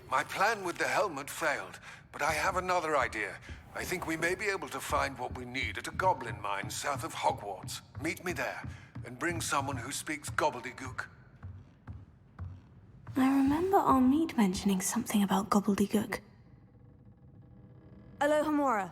My plan with the helmet failed, but I have another idea. I think we may be able to find what we need at a goblin mine south of Hogwarts. Meet me there, and bring someone who speaks gobbledygook. I remember our meet mentioning something about gobbledygook. Alohomora.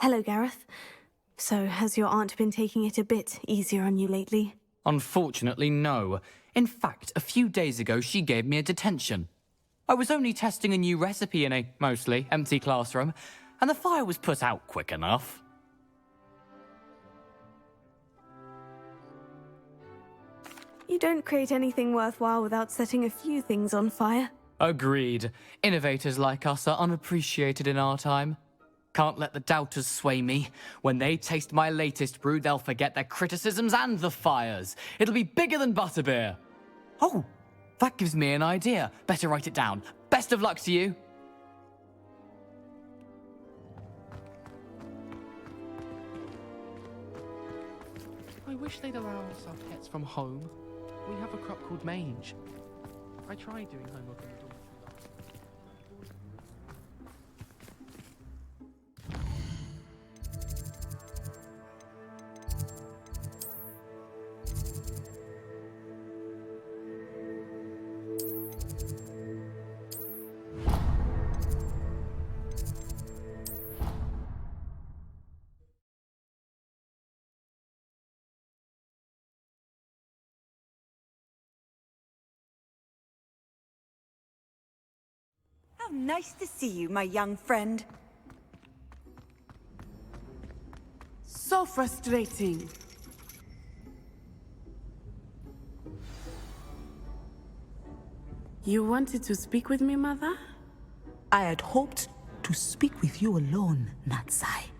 Hello, Gareth. So, has your aunt been taking it a bit easier on you lately? Unfortunately, no. In fact, a few days ago, she gave me a detention. I was only testing a new recipe in a mostly empty classroom, and the fire was put out quick enough. You don't create anything worthwhile without setting a few things on fire. Agreed. Innovators like us are unappreciated in our time. Can't let the doubters sway me. When they taste my latest brew, they'll forget their criticisms and the fires. It'll be bigger than butterbeer. Oh, that gives me an idea. Better write it down. Best of luck to you. I wish they'd allow us our pets from home. We have a crop called mange. I tried doing homework on the dormitory last night. How nice to see you, my young friend. So frustrating. You wanted to speak with me, Mother? I had hoped to speak with you alone, Natsai.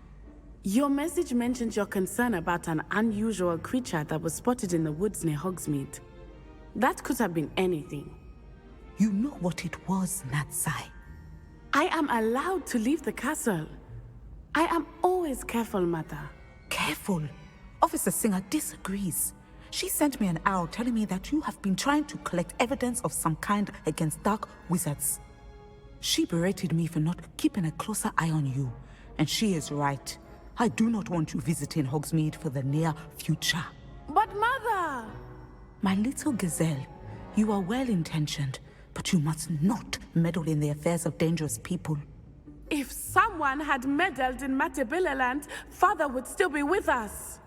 Your message mentioned your concern about an unusual creature that was spotted in the woods near Hogsmeade. That could have been anything. You know what it was, Natsai. I am allowed to leave the castle. I am always careful, Mother. Careful. Officer Singer disagrees. She sent me an owl telling me that you have been trying to collect evidence of some kind against dark wizards. She berated me for not keeping a closer eye on you, and she is right. I do not want you visiting Hogsmeade for the near future. But Mother! My little gazelle, you are well-intentioned, but you must not meddle in the affairs of dangerous people. If someone had meddled in Matabeleland, Father would still be with us.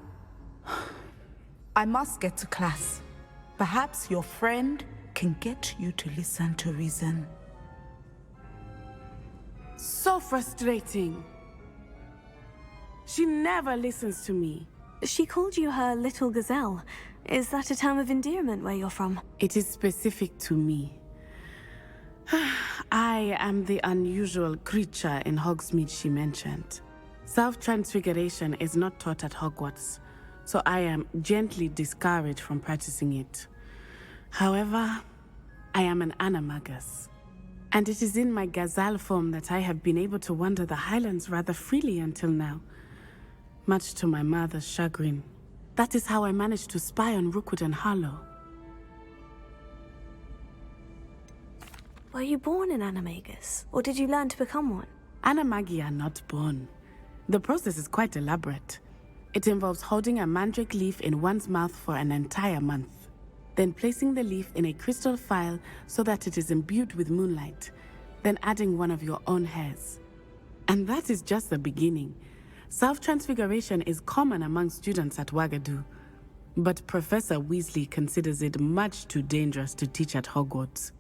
I must get to class. Perhaps your friend can get you to listen to reason. So frustrating. She never listens to me. She called you her little gazelle. Is that a term of endearment where you're from? It is specific to me. I am the unusual creature in Hogsmeade she mentioned. Self-transfiguration is not taught at Hogwarts, so I am gently discouraged from practicing it. However, I am an animagus, and it is in my gazelle form that I have been able to wander the Highlands rather freely until now, much to my mother's chagrin. That is how I managed to spy on Rookwood and Harlow. Were you born an animagus, or did you learn to become one? Animagi are not born. The process is quite elaborate. It involves holding a mandrake leaf in one's mouth for an entire month, then placing the leaf in a crystal phial so that it is imbued with moonlight, then adding one of your own hairs. And that is just the beginning. Self-transfiguration is common among students at Wagadu, but Professor Weasley considers it much too dangerous to teach at Hogwarts.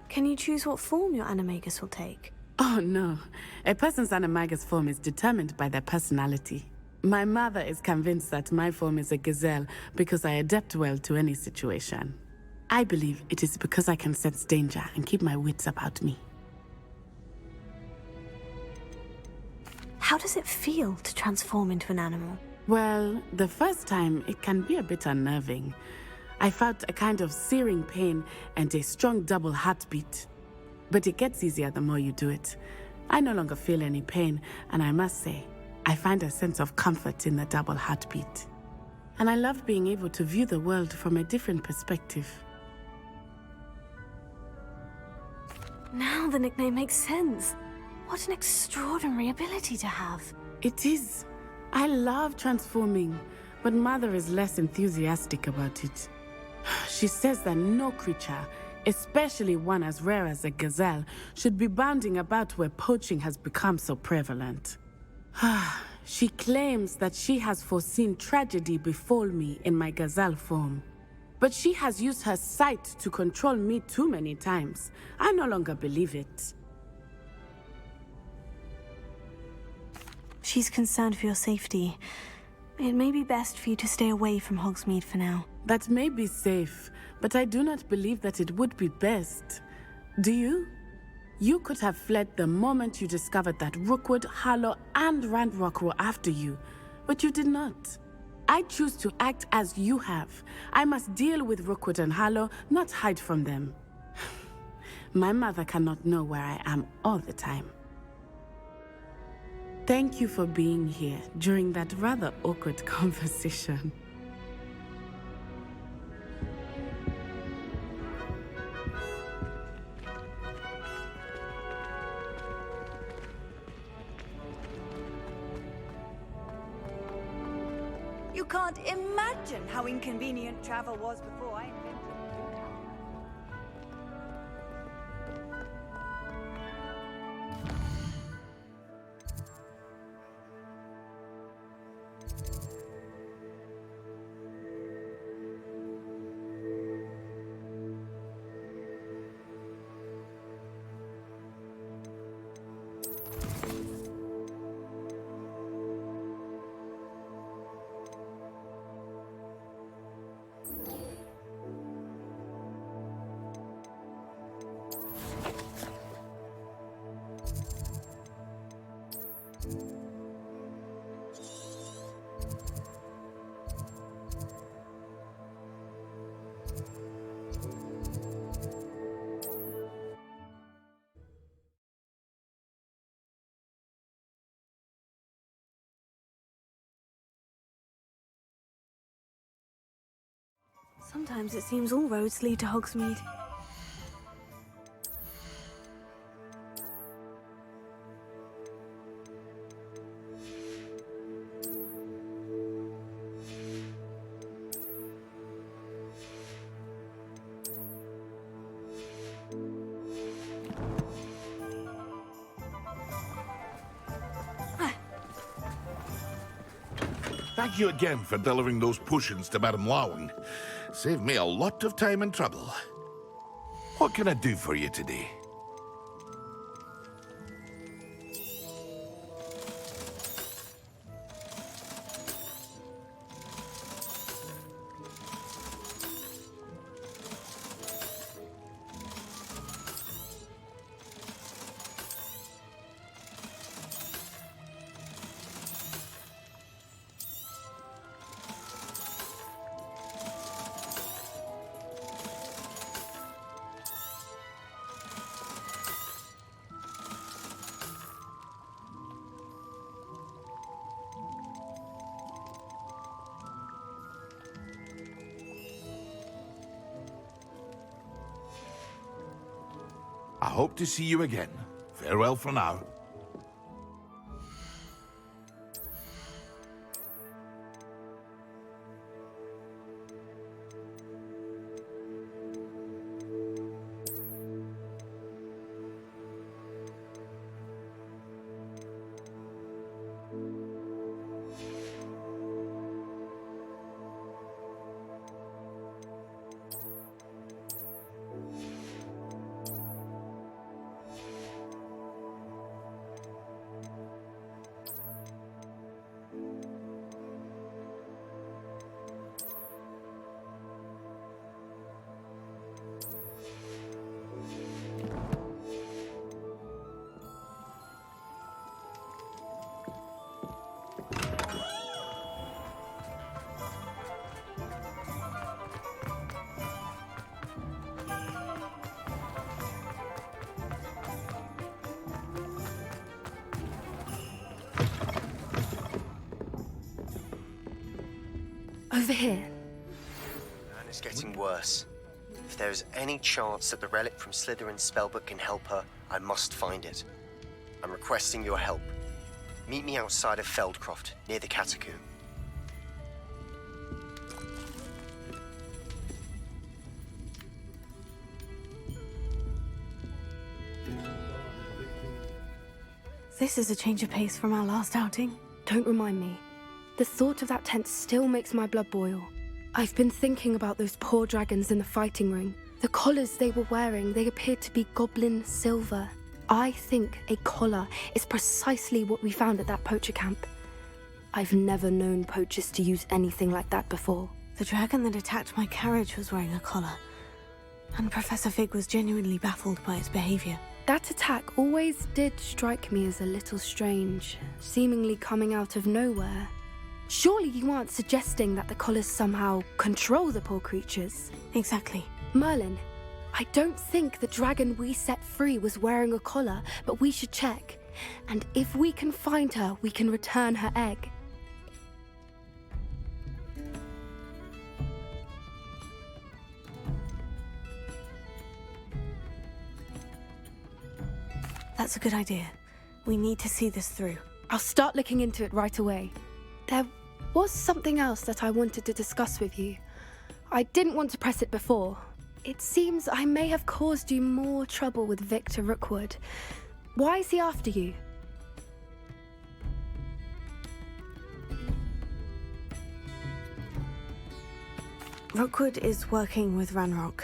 Can you choose what form your animagus will take? Oh no, a person's animagus form is determined by their personality. My mother is convinced that my form is a gazelle because I adapt well to any situation. I believe it is because I can sense danger and keep my wits about me. How does it feel to transform into an animal? Well, the first time it can be a bit unnerving. I felt a kind of searing pain and a strong double heartbeat. But it gets easier the more you do it. I no longer feel any pain, and I must say, I find a sense of comfort in the double heartbeat. And I love being able to view the world from a different perspective. Now the nickname makes sense. What an extraordinary ability to have. It is. I love transforming, but Mother is less enthusiastic about it. She says that no creature, especially one as rare as a gazelle, should be bounding about where poaching has become so prevalent. She claims that she has foreseen tragedy befall me in my gazelle form. But she has used her sight to control me too many times. I no longer believe it. She's concerned for your safety. It may be best for you to stay away from Hogsmeade for now. That may be safe, but I do not believe that it would be best. Do you? You could have fled the moment you discovered that Rookwood, Harlow, and Ranrock were after you, but you did not. I choose to act as you have. I must deal with Rookwood and Harlow, not hide from them. My mother cannot know where I am all the time. Thank you for being here during that rather awkward conversation. You can't imagine how inconvenient travel was before I invented it. Sometimes it seems all roads lead to Hogsmeade. Thank you again for delivering those potions to Madame Lowing. Saved me a lot of time and trouble. What can I do for you today? I hope to see you again. Farewell for now. Over here. And it's getting worse. If there is any chance that the relic from Slytherin's spellbook can help her, I must find it. I'm requesting your help. Meet me outside of Feldcroft, near the catacomb. This is a change of pace from our last outing. Don't remind me. The thought of that tent still makes my blood boil. I've been thinking about those poor dragons in the fighting ring. The collars they were wearing, they appeared to be goblin silver. I think a collar is precisely what we found at that poacher camp. I've never known poachers to use anything like that before. The dragon that attacked my carriage was wearing a collar, and Professor Fig was genuinely baffled by its behavior. That attack always did strike me as a little strange, seemingly coming out of nowhere. Surely you aren't suggesting that the collars somehow control the poor creatures? Exactly. Merlin, I don't think the dragon we set free was wearing a collar, but we should check. And if we can find her, we can return her egg. That's a good idea. We need to see this through. I'll start looking into it right away. There was something else that I wanted to discuss with you. I didn't want to press it before. It seems I may have caused you more trouble with Victor Rookwood. Why is he after you? Rookwood is working with Ranrock,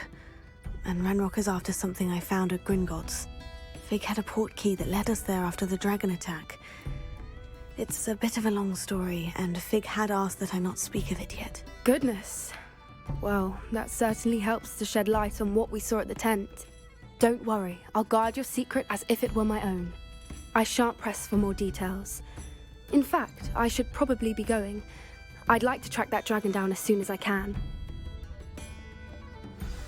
and Ranrock is after something I found at Gringotts. Fig had a portkey that led us there after the dragon attack. It's a bit of a long story, and Fig had asked that I not speak of it yet. Goodness. Well, that certainly helps to shed light on what we saw at the tent. Don't worry, I'll guard your secret as if it were my own. I shan't press for more details. In fact, I should probably be going. I'd like to track that dragon down as soon as I can.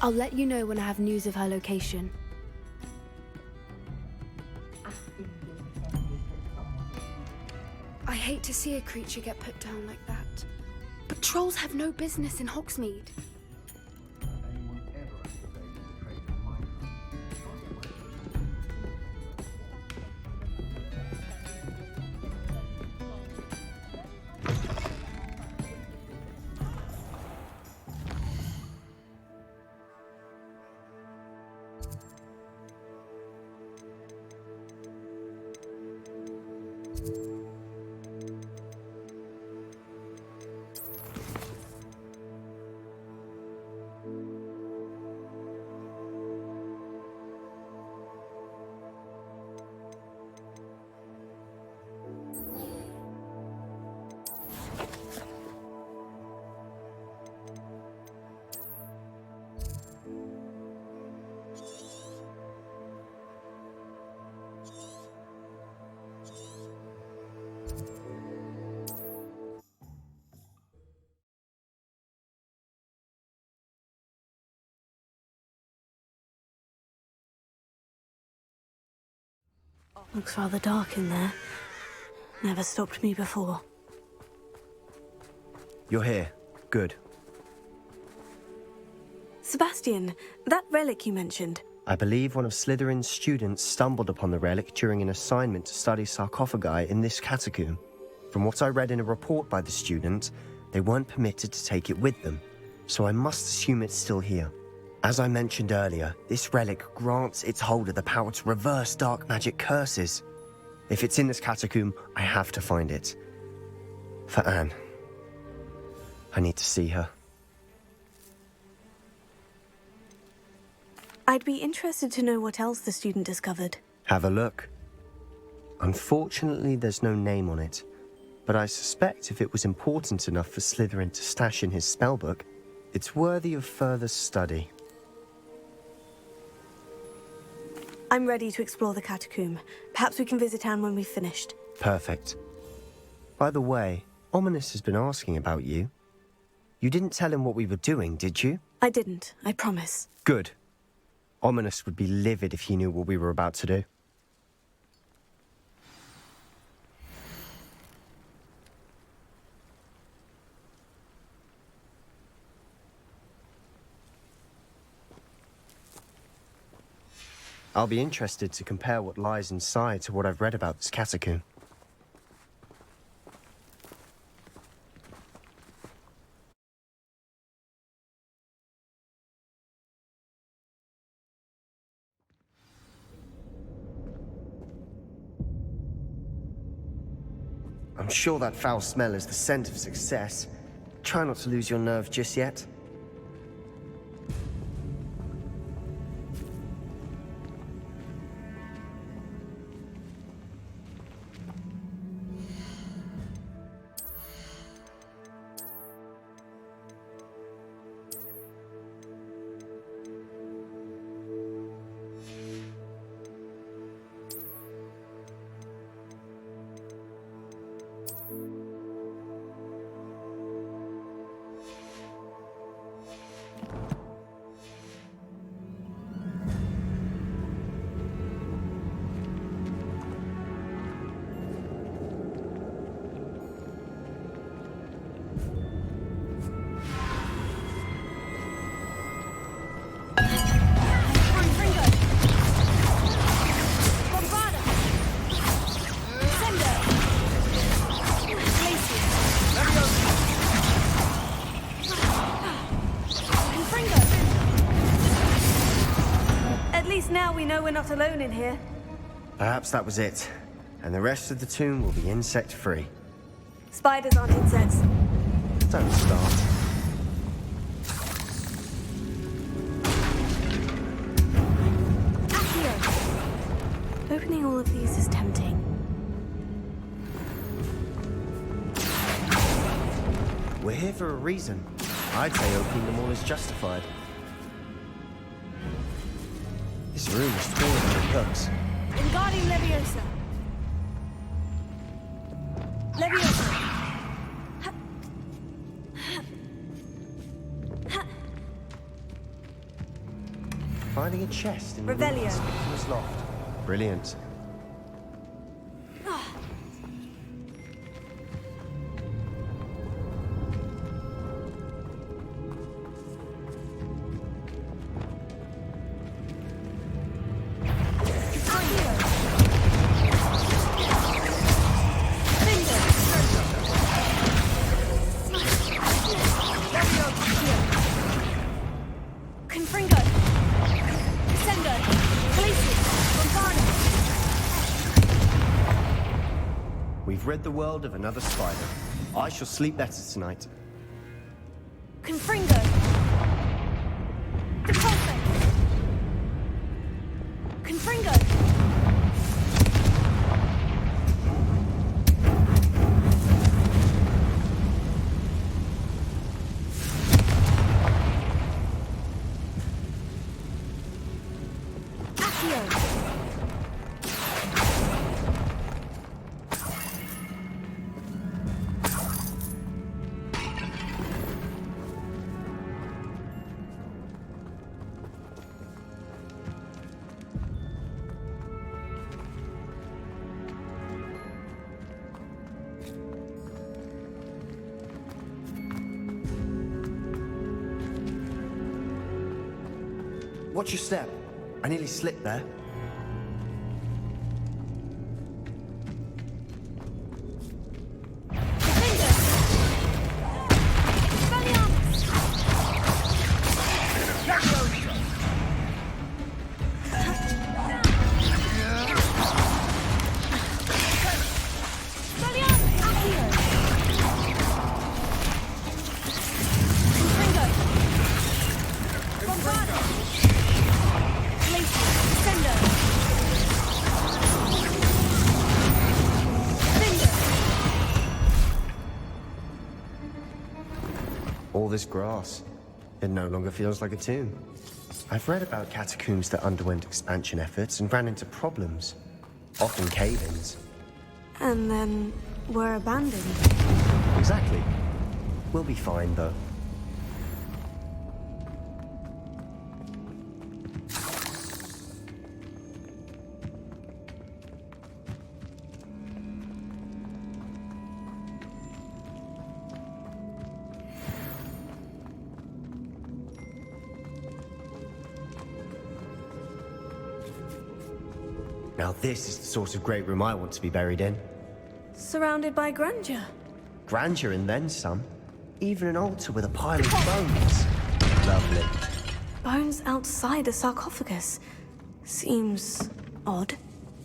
I'll let you know when I have news of her location. I hate to see a creature get put down like that. But trolls have no business in Hogsmeade. Looks rather dark in there. Never stopped me before. You're here. Good. Sebastian, that relic you mentioned. I believe one of Slytherin's students stumbled upon the relic during an assignment to study sarcophagi in this catacomb. From what I read in a report by the student, they weren't permitted to take it with them, so I must assume it's still here. As I mentioned earlier, this relic grants its holder the power to reverse dark magic curses. If it's in this catacomb, I have to find it. For Anne. I need to see her. I'd be interested to know what else the student discovered. Have a look. Unfortunately, there's no name on it, but I suspect if it was important enough for Slytherin to stash in his spellbook, it's worthy of further study. I'm ready to explore the catacomb. Perhaps we can visit Anne when we've finished. Perfect. By the way, Ominous has been asking about you. You didn't tell him what we were doing, did you? I didn't, I promise. Good. Ominous would be livid if he knew what we were about to do. I'll be interested to compare what lies inside to what I've read about this catacomb. I'm sure that foul smell is the scent of success. Try not to lose your nerve just yet. Now we know we're not alone in here. Perhaps that was it, and the rest of the tomb will be insect-free. Spiders aren't insects. Don't start. Accio! Opening all of these is tempting. We're here for a reason. I'd say opening them all is justified. This room is full of hooks. Wingardium Leviosa. Leviosa. Finding a chest in the Revelio. conspicuous loft. Brilliant. We've rid the world of another spider. I shall sleep better tonight. Confringo. Depulso. Confringo. Watch your step. I nearly slipped there. All this grass, it no longer feels like a tomb. I've read about catacombs that underwent expansion efforts and ran into problems, often cave-ins. And then were abandoned. Exactly. We'll be fine, though. Now this is the sort of great room I want to be buried in. Surrounded by grandeur. Grandeur and then some. Even an altar with a pile of bones. Lovely. Bones outside a sarcophagus. Seems odd.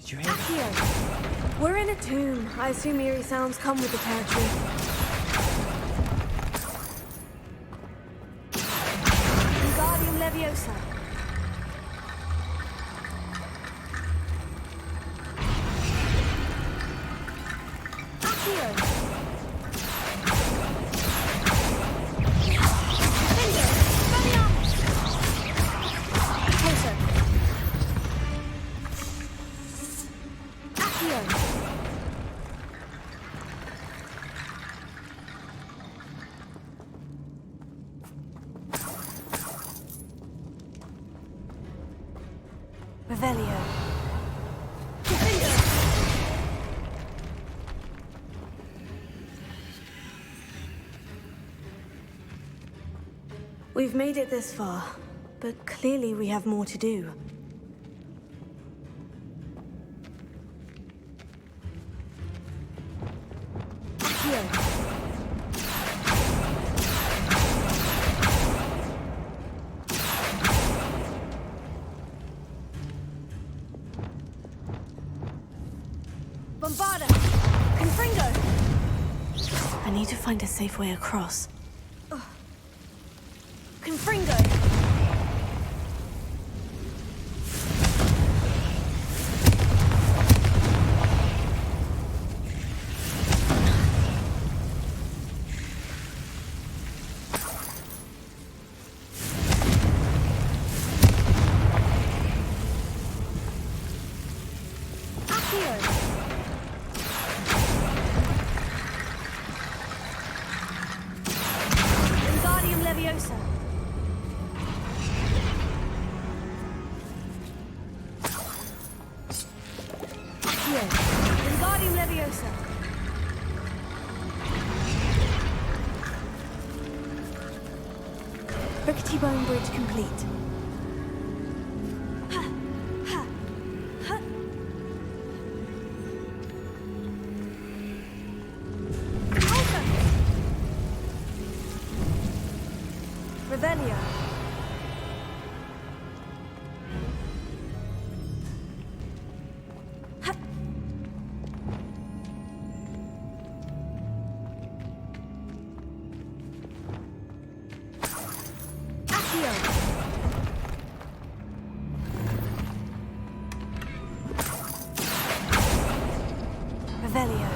Did you hear that? Accio. We're in a tomb. I assume eerie sounds come with the territory. Wingardium Leviosa. Revelio. We've made it this far, but clearly we have more to do. Bombarda! Confringo! I need to find a safe way across. Confringo! Wingardium Leviosa. Rickety Bone Bridge complete. Revelio. Revelio.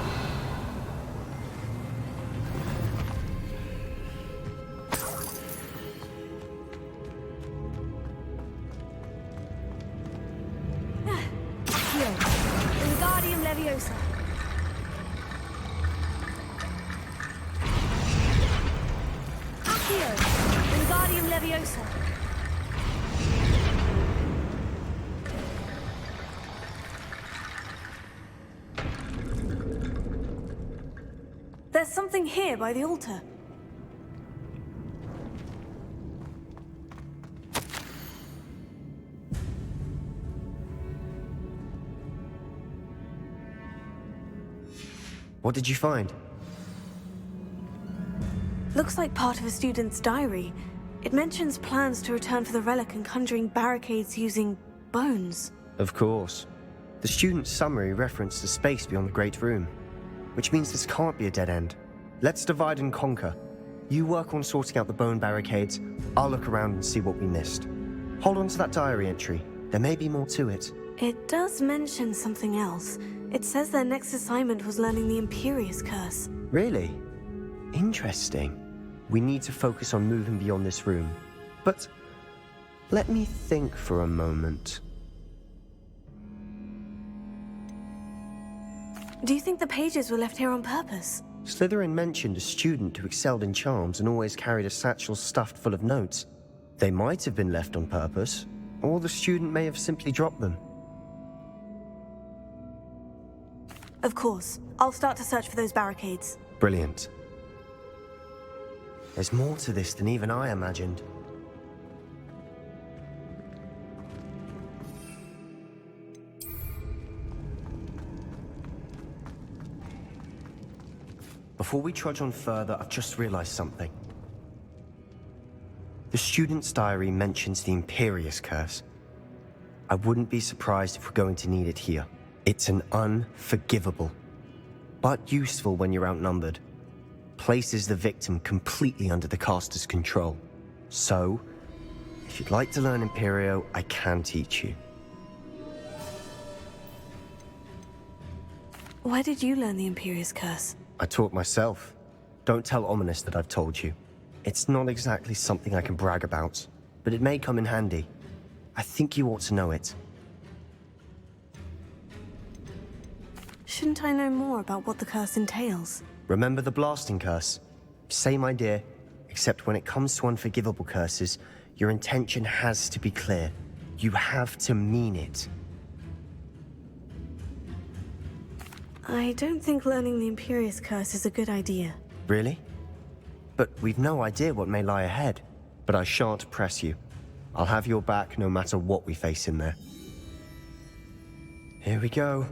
Accio. Wingardium Leviosa. Accio. Wingardium Leviosa. There's something here by the altar. What did you find? Looks like part of a student's diary. It mentions plans to return for the relic and conjuring barricades using bones. Of course. The student's summary referenced the space beyond the Great Room, which means this can't be a dead end. Let's divide and conquer. You work on sorting out the bone barricades, I'll look around and see what we missed. Hold on to that diary entry. There may be more to it. It does mention something else. It says their next assignment was learning the Imperious Curse. Really? Interesting. We need to focus on moving beyond this room. But let me think for a moment. Do you think the pages were left here on purpose? Slytherin mentioned a student who excelled in charms and always carried a satchel stuffed full of notes. They might have been left on purpose, or the student may have simply dropped them. Of course. I'll start to search for those barricades. Brilliant. There's more to this than even I imagined. Before we trudge on further, I've just realized something. The student's diary mentions the Imperious Curse. I wouldn't be surprised if we're going to need it here. It's an unforgivable, but useful when you're outnumbered. Places the victim completely under the caster's control. So, if you'd like to learn Imperio, I can teach you. Where did you learn the Imperious Curse? I taught myself. Don't tell Ominous that I've told you. It's not exactly something I can brag about, but it may come in handy. I think you ought to know it. Shouldn't I know more about what the curse entails? Remember the blasting curse? Same idea, except when it comes to unforgivable curses, your intention has to be clear. You have to mean it. I don't think learning the Imperious Curse is a good idea. Really? But we've no idea what may lie ahead. But I shan't press you. I'll have your back no matter what we face in there. Here we go.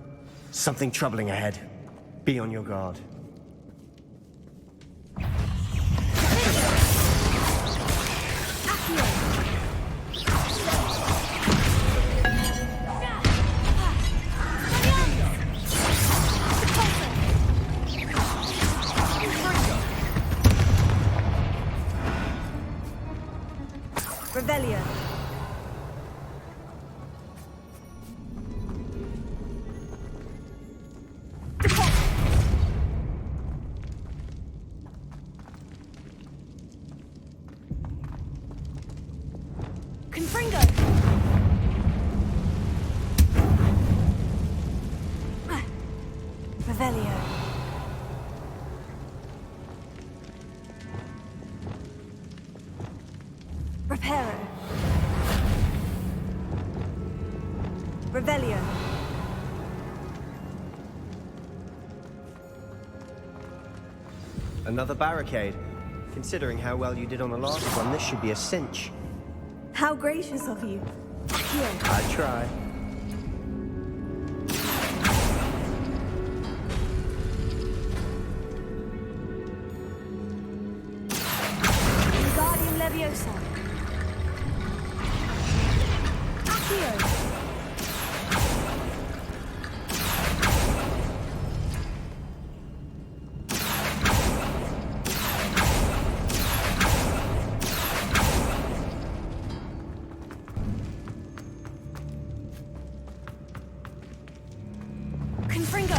Something troubling ahead. Be on your guard. Revelio. Confringo! Revelio. Reparo. Revelio. Another barricade. Considering how well you did on the last one, this should be a cinch. How gracious of you. Here. I try. Wingardium Leviosa. Accio. Confringo.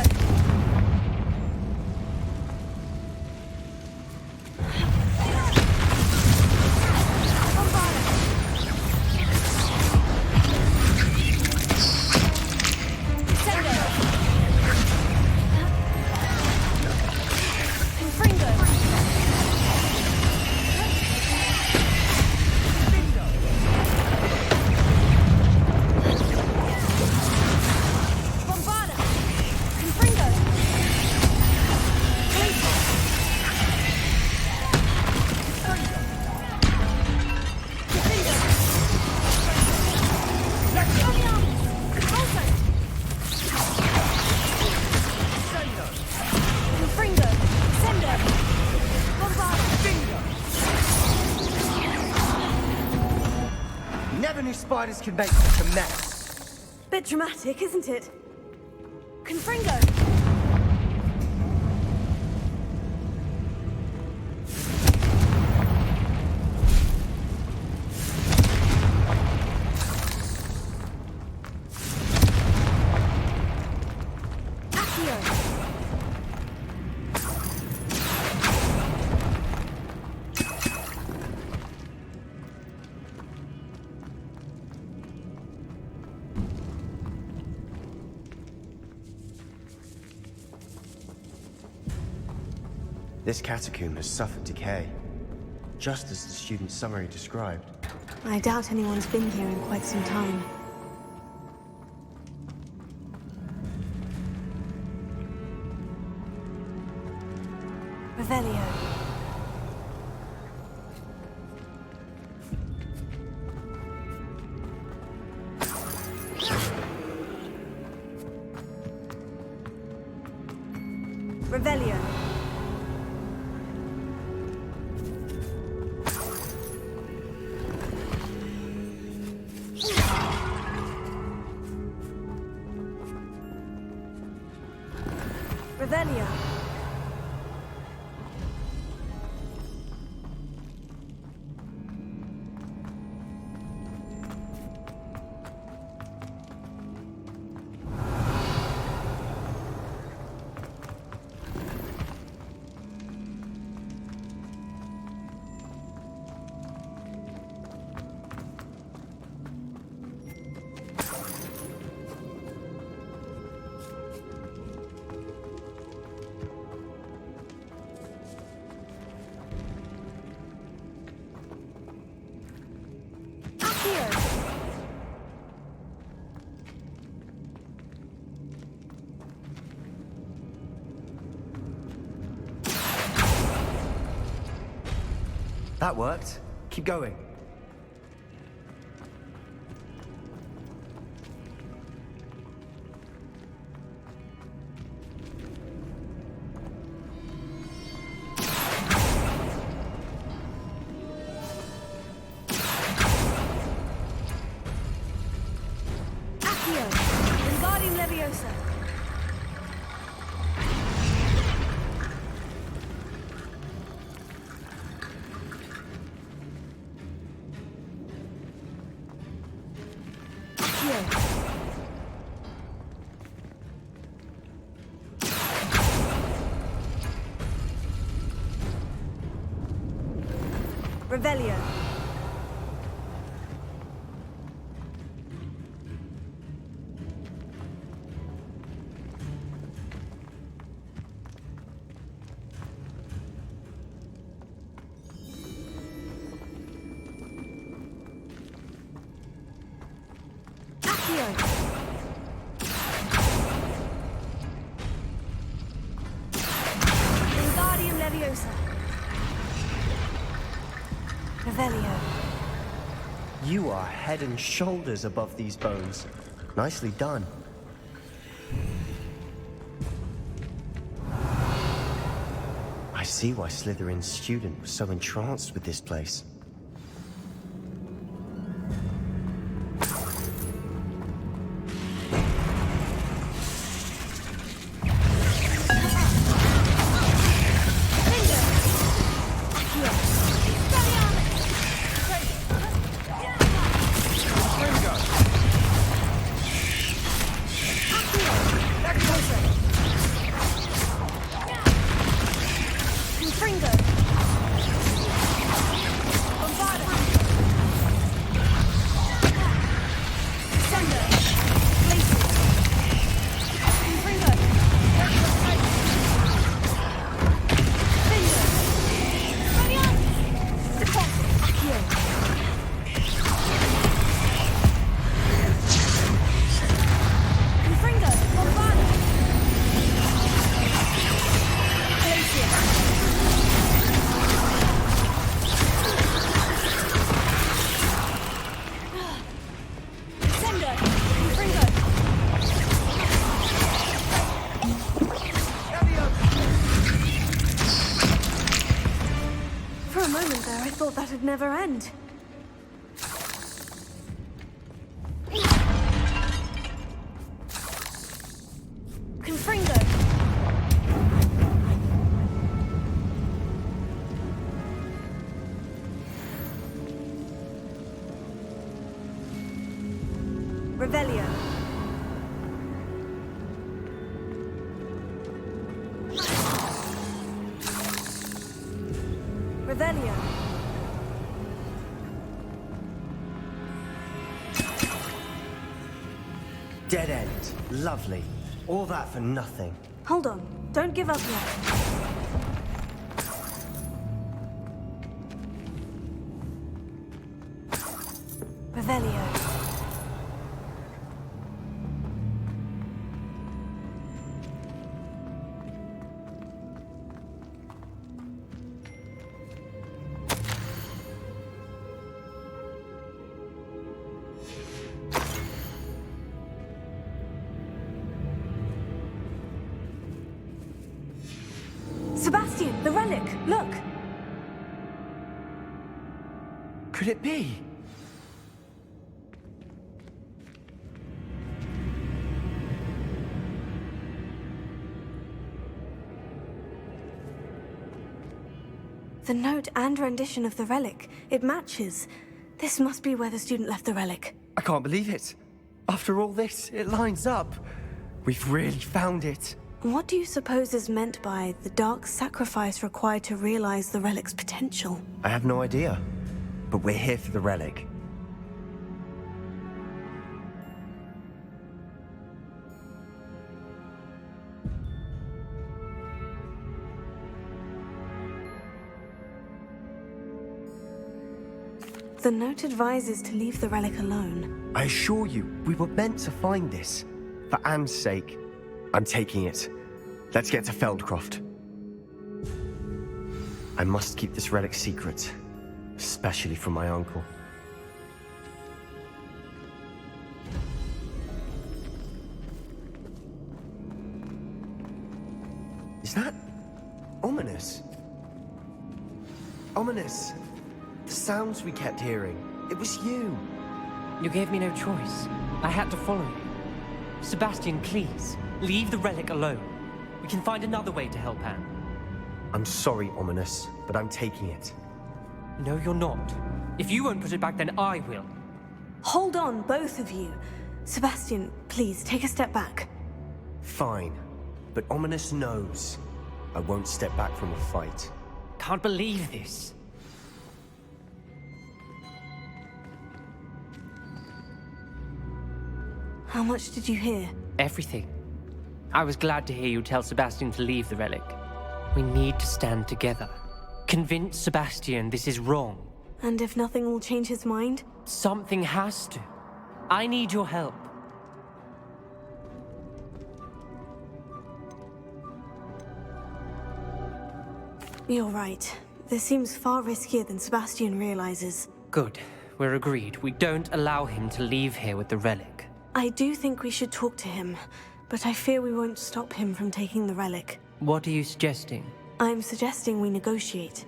never knew spiders could make such a mess. Bit dramatic, isn't it? Confringo! This catacomb has suffered decay, just as the student's summary described. I doubt anyone's been here in quite some time. Revelio. Revelio. Revelio. That worked. Keep going. Revelio. Wingardium Leviosa. Revelio. You are head and shoulders above these bones. Nicely done. I see why Slytherin's student was so entranced with this place. For a moment there, I thought that'd never end. Revelio. Revelio. Dead end. Lovely. All that for nothing. Hold on. Don't give up yet. Revelio. Sebastian, the relic! Look! Could it be? The note and rendition of the relic. It matches. This must be where the student left the relic. I can't believe it. After all this, it lines up. We've really found it. What do you suppose is meant by the dark sacrifice required to realize the relic's potential? I have no idea. But we're here for the relic. The note advises to leave the relic alone. I assure you, we were meant to find this. For Anne's sake, I'm taking it. Let's get to Feldcroft. I must keep this relic secret, especially from my uncle. Is that ominous? Ominous. The sounds we kept hearing. It was you. You gave me no choice. I had to follow you. Sebastian, please, leave the relic alone. We can find another way to help Anne. I'm sorry, Ominous, but I'm taking it. No, you're not. If you won't put it back, then I will. Hold on, both of you. Sebastian, please, take a step back. Fine, but Ominous knows I won't step back from a fight. Can't believe this. How much did you hear? Everything. I was glad to hear you tell Sebastian to leave the relic. We need to stand together. Convince Sebastian this is wrong. And if nothing will change his mind? Something has to. I need your help. You're right. This seems far riskier than Sebastian realizes. Good. We're agreed. We don't allow him to leave here with the relic. I do think we should talk to him, but I fear we won't stop him from taking the relic. What are you suggesting? I'm suggesting we negotiate.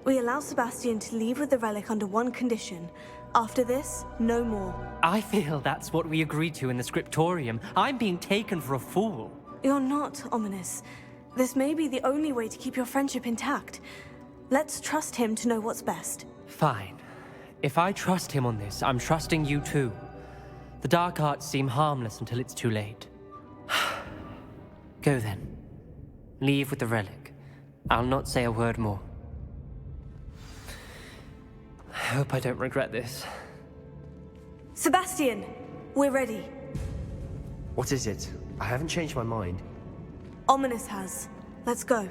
We allow Sebastian to leave with the relic under one condition. After this, no more. I feel that's what we agreed to in the scriptorium. I'm being taken for a fool. You're not, Ominous. This may be the only way to keep your friendship intact. Let's trust him to know what's best. Fine. If I trust him on this, I'm trusting you too. The dark arts seem harmless until it's too late. Go then. Leave with the relic. I'll not say a word more. I hope I don't regret this. Sebastian! We're ready. What is it? I haven't changed my mind. Ominous has. Let's go.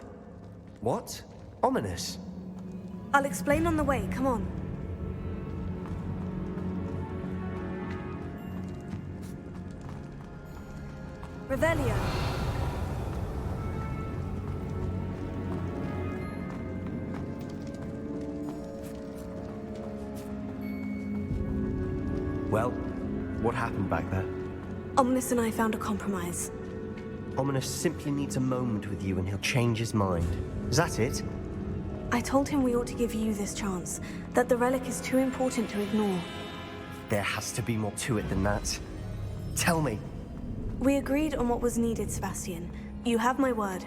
What? Ominous? I'll explain on the way, come on. Revelio. Well, what happened back there? Ominous and I found a compromise. Ominous simply needs a moment with you and he'll change his mind. Is that it? I told him we ought to give you this chance, that the relic is too important to ignore. There has to be more to it than that. Tell me. We agreed on what was needed, Sebastian. You have my word.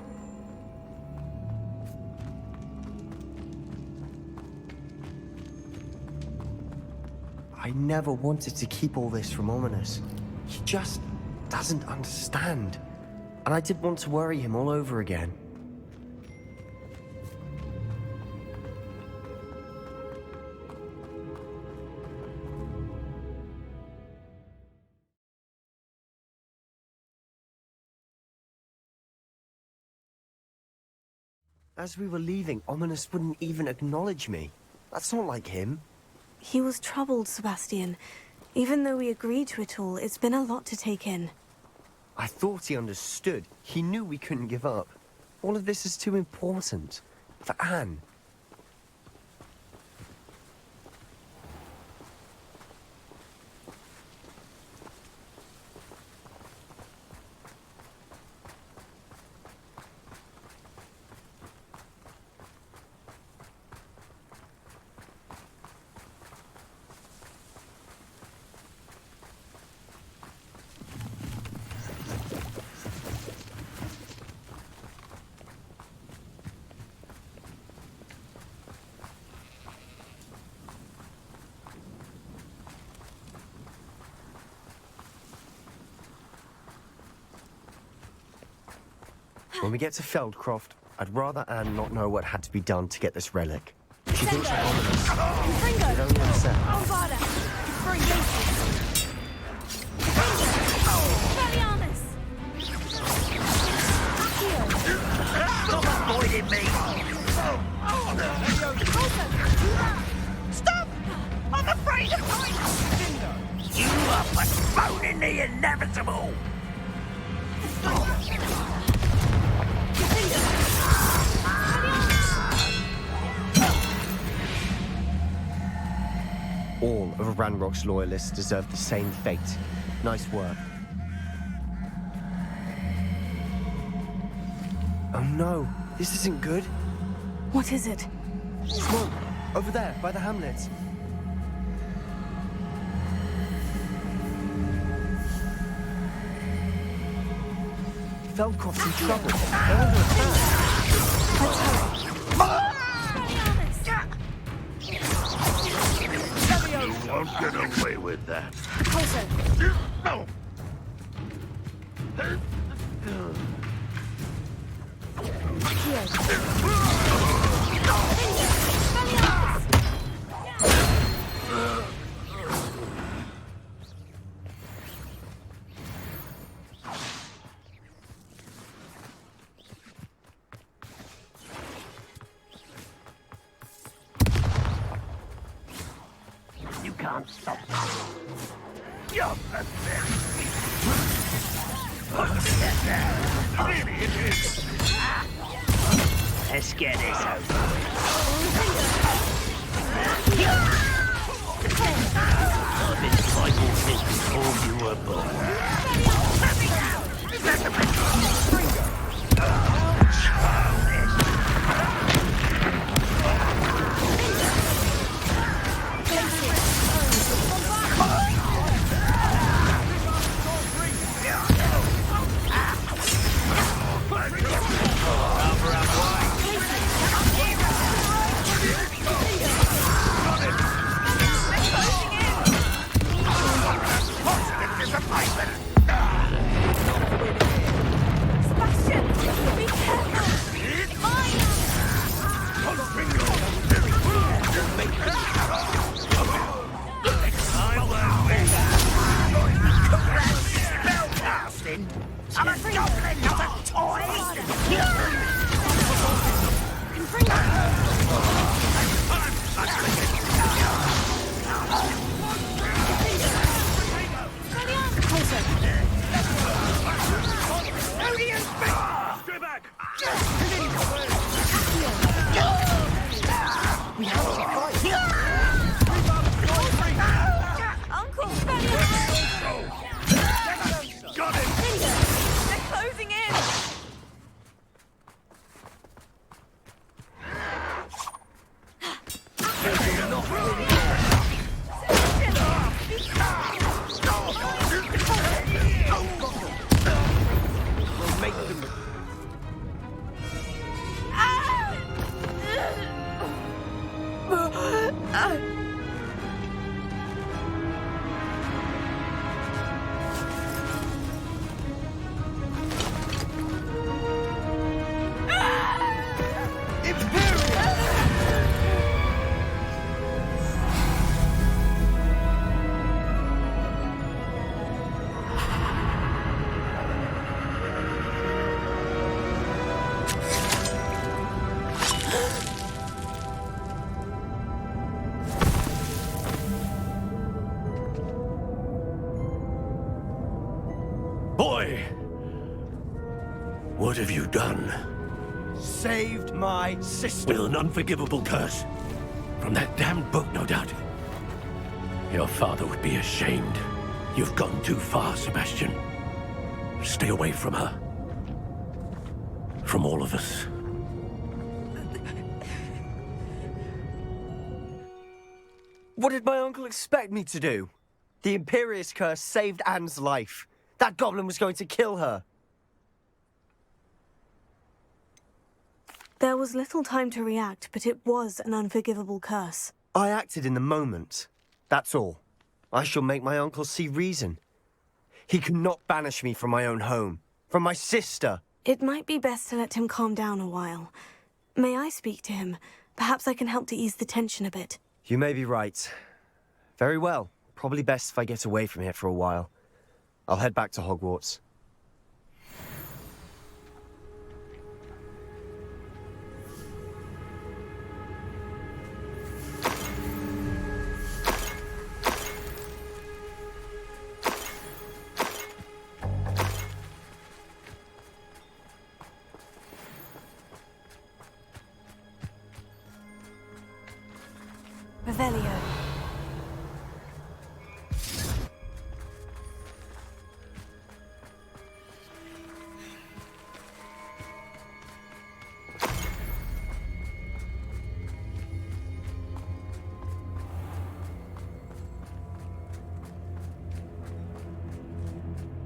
I never wanted to keep all this from Ominous. He just doesn't understand. And I didn't want to worry him all over again. As we were leaving, Ominous wouldn't even acknowledge me. That's not like him. He was troubled, Sebastian. Even though we agreed to it all, it's been a lot to take in. I thought he understood. He knew we couldn't give up. All of this is too important. For Anne. When we get to Feldcroft, I'd rather Anne not know what had to be done to get this relic. She thinks we're Ominous. She'd only upset. Stop avoiding me! Stop! I'm afraid of heights! You are postponing the inevitable! All of Ranrock's loyalists deserve the same fate. Nice work. Oh no, this isn't good. What is it? Smoke! Over there, by the hamlets. Feldcroft's in trouble. They're under attack. Let's hurry. You won't get away with that. Closer. No! You can't stop me. You're pathetic. Really, it is. Let's get this over. I've been fighting since before you were born. Let me down! Is that the best? Childish! boy! What have you done? Saved my sister. With an unforgivable curse. From that damned book, no doubt. Your father would be ashamed. You've gone too far, Sebastian. Stay away from her. From all of us. What did my uncle expect me to do? The Imperious curse saved Anne's life. That goblin was going to kill her. There was little time to react, but it was an unforgivable curse. I acted in the moment. That's all. I shall make my uncle see reason. He cannot banish me from my own home. From my sister. It might be best to let him calm down a while. May I speak to him? Perhaps I can help to ease the tension a bit. You may be right. Very well. Probably best if I get away from here for a while. I'll head back to Hogwarts. Revelio.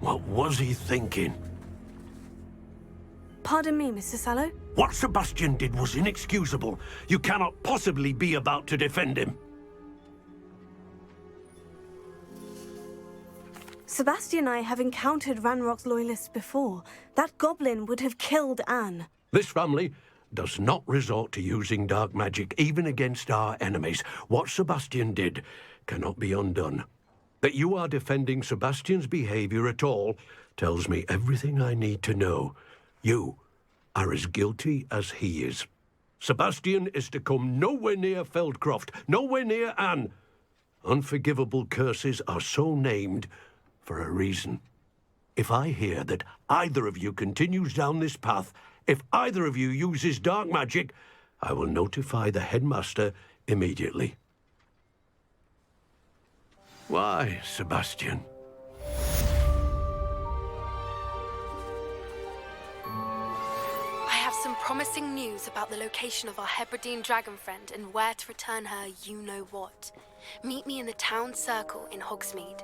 What was he thinking? Pardon me, Mr. Sallow? What Sebastian did was inexcusable. You cannot possibly be about to defend him. Sebastian and I have encountered Ranrock's loyalists before. That goblin would have killed Anne. This family does not resort to using dark magic even against our enemies. What Sebastian did cannot be undone. That you are defending Sebastian's behavior at all tells me everything I need to know. You are as guilty as he is. Sebastian is to come nowhere near Feldcroft, nowhere near Anne. Unforgivable curses are so named for a reason. If I hear that either of you continues down this path, if either of you uses dark magic, I will notify the headmaster immediately. Why, Sebastian? I have some promising news about the location of our Hebridean dragon friend and where to return her you-know-what. Meet me in the town circle in Hogsmeade.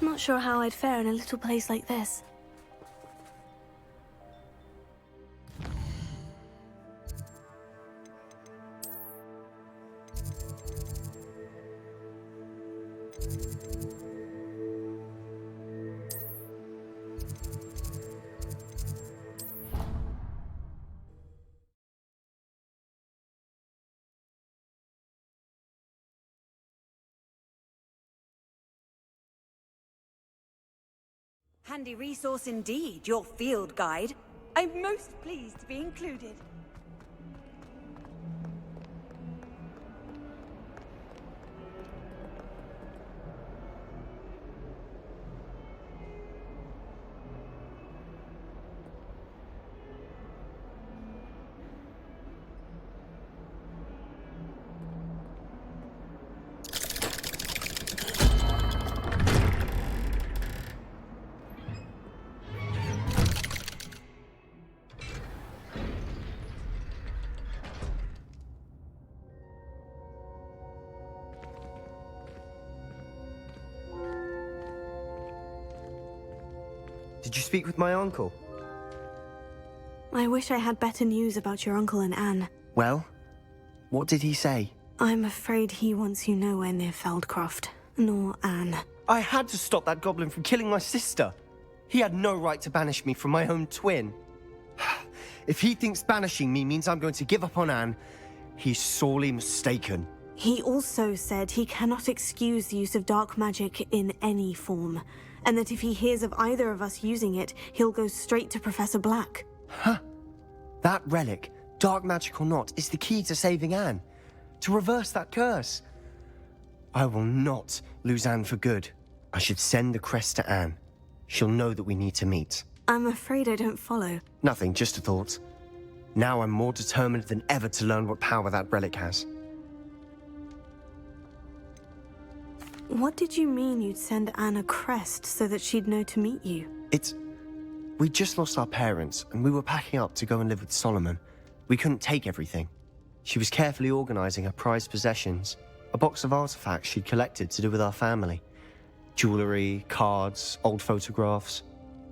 Not sure how I'd fare in a little place like this. Handy resource indeed, your field guide. I'm most pleased to be included. Did you speak with my uncle? I wish I had better news about your uncle and Anne. Well, what did he say? I'm afraid he wants you nowhere near Feldcroft, nor Anne. I had to stop that goblin from killing my sister. He had no right to banish me from my own twin. If he thinks banishing me means I'm going to give up on Anne, he's sorely mistaken. He also said he cannot excuse the use of dark magic in any form, and that if he hears of either of us using it, he'll go straight to Professor Black. Huh? That relic, dark magic or not, is the key to saving Anne. To reverse that curse. I will not lose Anne for good. I should send the crest to Anne. She'll know that we need to meet. I'm afraid I don't follow. Nothing, just a thought. Now I'm more determined than ever to learn what power that relic has. What did you mean you'd send Anne a crest so that she'd know to meet you? We just lost our parents, and we were packing up to go and live with Solomon. We couldn't take everything. She was carefully organizing her prized possessions, a box of artifacts she'd collected to do with our family. Jewelry, cards, old photographs.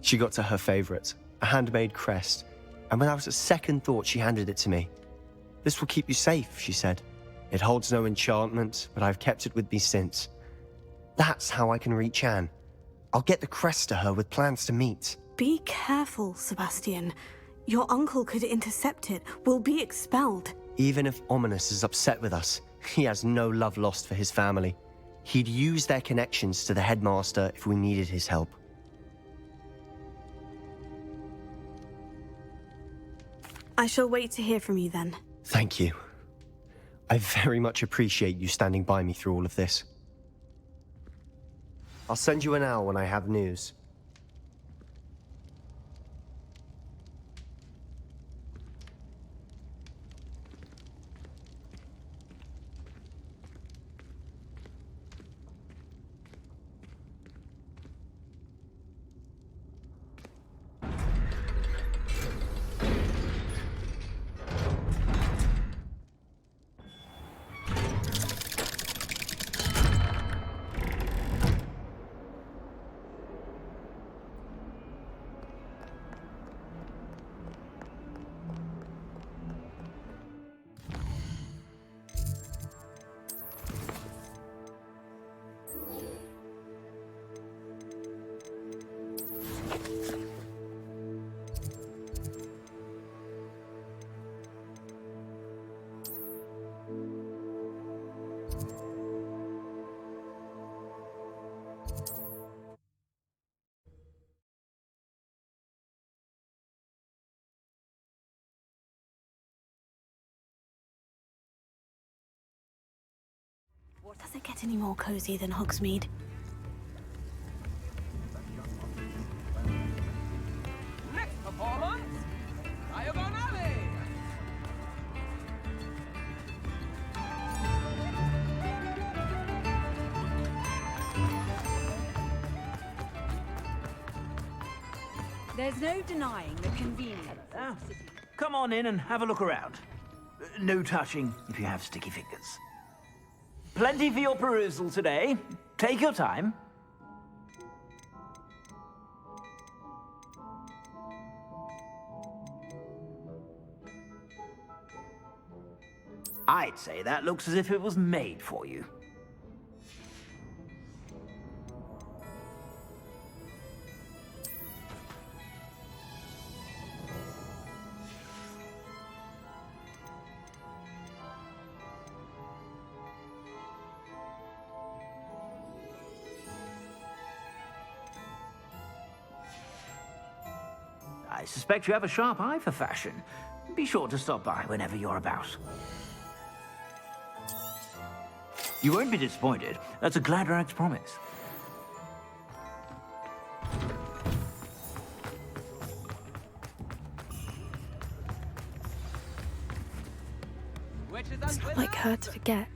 She got to her favorite, a handmade crest, and when I was at second thought, she handed it to me. This will keep you safe, she said. It holds no enchantment, but I've kept it with me since. That's how I can reach Anne. I'll get the crest to her with plans to meet. Be careful, Sebastian. Your uncle could intercept it. We'll be expelled. Even if Ominous is upset with us, he has no love lost for his family. He'd use their connections to the headmaster if we needed his help. I shall wait to hear from you then. Thank you. I very much appreciate you standing by me through all of this. I'll send you an owl when I have news. Does it get any more cozy than Hogsmeade? Next performance, Diagon Alley. There's no denying the convenience. Come on in and have a look around. No touching if you have sticky fingers. Plenty for your perusal today. Take your time. I'd say that looks as if it was made for you. I suspect you have a sharp eye for fashion. Be sure to stop by whenever you're about. You won't be disappointed. That's a Gladrag's promise. It's not like her to forget.